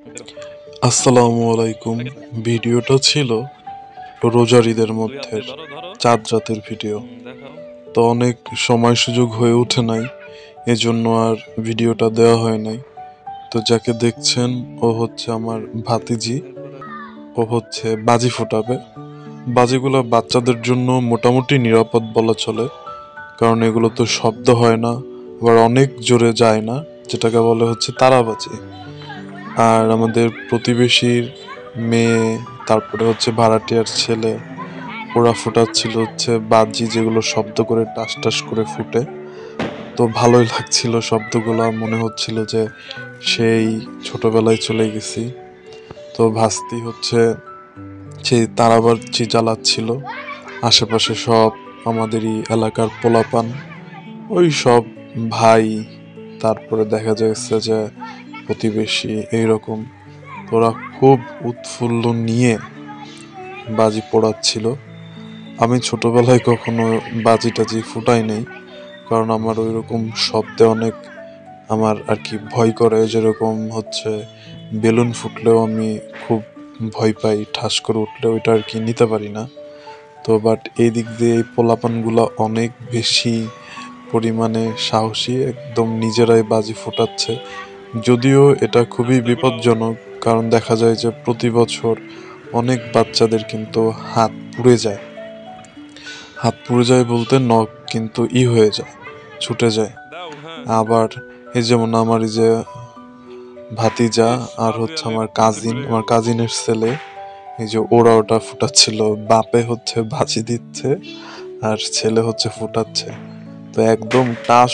আসসালামু আলাইকুম। ভিডিওটা ছিল রোজার ঈদের মধ্যে চাঁদ রাতের ভিডিও। তো অনেক সময় সুযোগ হয়ে ওঠে নাই, এজন্য আর ভিডিওটা দেওয়া হয় নাই। তো যাকে দেখছেন ও হচ্ছে আমার ভাতিজি। ও হচ্ছে বাজি ফোটাবে। বাজিগুলো বাচ্চাদের জন্য মোটামুটি নিরাপদ বলা চলে, কারণ এগুলো তো শব্দ হয় না, আবার অনেক জোরে যায় না, যেটাকে বলে হচ্ছে তারাবাজি। আর আমাদের প্রতিবেশীর মেয়ে, তারপরে হচ্ছে ভাড়াটিয়ার ছেলে, ওরা ফুটাচ্ছিল হচ্ছে বাজি, যেগুলো শব্দ করে টাস টাস করে ফুটে। তো ভালোই লাগছিল শব্দগুলো, মনে হচ্ছিল যে সেই ছোটবেলায় চলে গেছি। তো ভাস্তি হচ্ছে সেই তারাবাজি জ্বালাচ্ছিল। আশেপাশে সব আমাদেরই এলাকার পোলাপান, ওই সব ভাই, তারপরে দেখা যাচ্ছে যে প্রতিবেশী, এইরকম। ওরা খুব উৎফুল্ল নিয়ে বাজি পোড়াচ্ছিল। আমি ছোটবেলায় কখনো বাজি টাজি ফুটাই নাই, কারণ আমার ওই রকম শব্দে অনেক আমার আর কি ভয় করে। যেরকম হচ্ছে বেলুন ফুটলেও আমি খুব ভয় পাই, ঠাস করে উঠলে ওইটা আর কি নিতে পারি না। তো বাট এই দিক দিয়ে এই পোলাপানগুলা অনেক বেশি পরিমাণে সাহসী, একদম নিজেরাই বাজি ফোটাচ্ছে। যদিও এটা খুবই বিপজ্জনক, কারণ দেখা যায় যে প্রতি বছর অনেক বাচ্চাদের কিন্তু হাত পুড়ে যায়। হাত পুড়ে যায় বলতে নখ কিন্তু হয়ে যায়, ছুটে যায়। আবার এই যেমন আমার এই যে ভাতিজা আর হচ্ছে আমার কাজিনের ছেলে, এই যে ওরা ওটা ফুটাচ্ছিল। বাপে হচ্ছে বাজি দিচ্ছে আর ছেলে হচ্ছে ফুটাচ্ছে। তো একদম টাস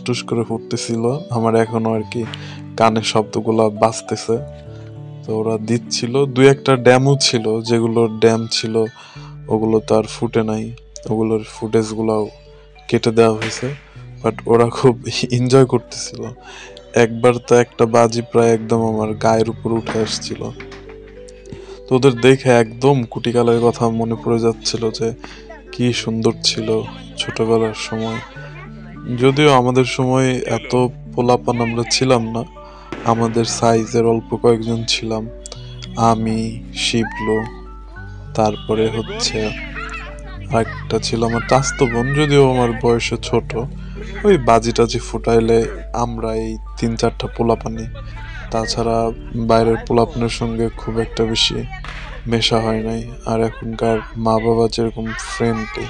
টুস করে ফুটতেছিল। আমার এখনো আর কি কানে শব্দগুলো বাজতেছে। তো ওরা দিচ্ছিল, দুই একটা ড্যামও ছিল, যেগুলোর ড্যাম ছিল ওগুলো তো আর ফুটে নাই, ওগুলোর ফুটেজ গুলাও কেটে দেওয়া হয়েছে। বাট ওরা খুব এনজয় করতেছিল। একবার তো একটা বাজি প্রায় একদম আমার গায়ের উপর উঠে আসছিল। তো ওদের দেখে একদম কুটিকালের কথা মনে পড়ে যাচ্ছিল যে কি সুন্দর ছিল ছোটবেলার সময়। যদিও আমাদের সময় এত পোলাপান আমরা ছিলাম না, আমাদের সাইজের অল্প কয়েকজন ছিলাম। আমি, শিবলু, তারপরে হচ্ছে আরেকটা ছিল আমার চাস্তো বোন, যদিও আমার বয়সে ছোট। ওই বাজি টাজি ফুটাইলে আমরা এই 3-4টা পোলাপানি, তাছাড়া বাইরের পোলাপানের সঙ্গে খুব একটা বেশি মেশা হয় নাই। আর এখনকার মা বাবা যেরকম ফ্রেন্ডলি,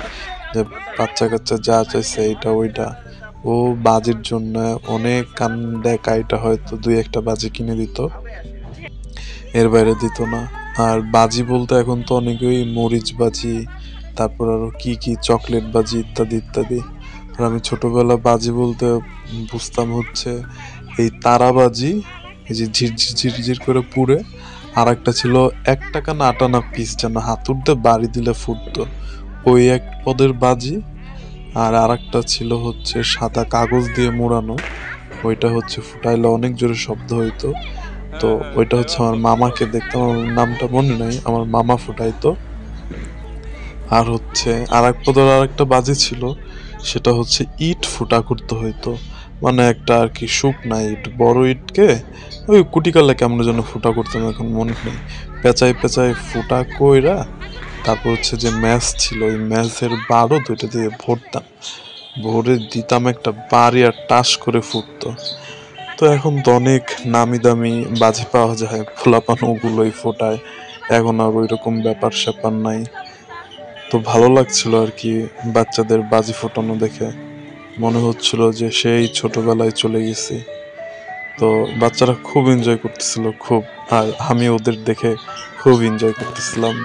যে বাচ্চা কাচ্চা যা চাইছে এইটা ওইটা, ও বাজির জন্য অনেক কান্দে কাইটা হয়তো 2-1টা বাজি কিনে দিত, এর বাইরে দিত না। আর বাজি বলতে এখন তো অনেকেই মরিচ বাজি, তারপর আরো কি কি চকলেট বাজি ইত্যাদি ইত্যাদি। আর আমি ছোটবেলা বাজি বলতে বুঝতাম হচ্ছে এই তারাবাজি, এই যে ঝিরঝির ঝিরঝির করে পুড়ে। আর একটা ছিল 1 টাকা না 8 আনা পিস, যেন হাতুড়তে বাড়ি দিলে ফুটতো, ওই এক পদের বাজি। আর আরেকটা ছিল হচ্ছে সাদা কাগজ দিয়ে মোড়ানো, ওইটা হচ্ছে ফুটাইলে অনেক জোরে শব্দ হইতো। তো ওইটা হচ্ছে আমার মামাকে দেখতাম, আমার নামটা মনে নাই, আমার মামা ফুটাইতো। আর হচ্ছে আর এক পদের আর একটা বাজি ছিল, সেটা হচ্ছে ইট ফুটা করতে হইতো। মানে একটা আর কি শুকনা ইট, বড় ইটকে ওই কুটিকালে কেমন যেন ফুটা করতাম, এখন মনে নেই। পেঁচাই পেঁচাই ফুটা কইরা তারপর হচ্ছে যে ম্যাচ ছিল, ওই ম্যাচের বারো দুইটা দিয়ে ভরতাম, ভরে দিতাম একটা বাড়ি, আর টাস করে ফুটতো। তো এখন তো অনেক নামি দামি বাজি পাওয়া যায়, ফোলাপান ওগুলোই ফোটায়, এখন আর ওই রকম ব্যাপার স্যাপার নাই। তো ভালো লাগছিল আর কি বাচ্চাদের বাজি ফোটানো দেখে, মনে হচ্ছিল যে সেই ছোটবেলায় চলে গেছি। তো বাচ্চারা খুব এনজয় করতেছিল খুব, আর আমি ওদের দেখে খুব এনজয় করতেছিলাম।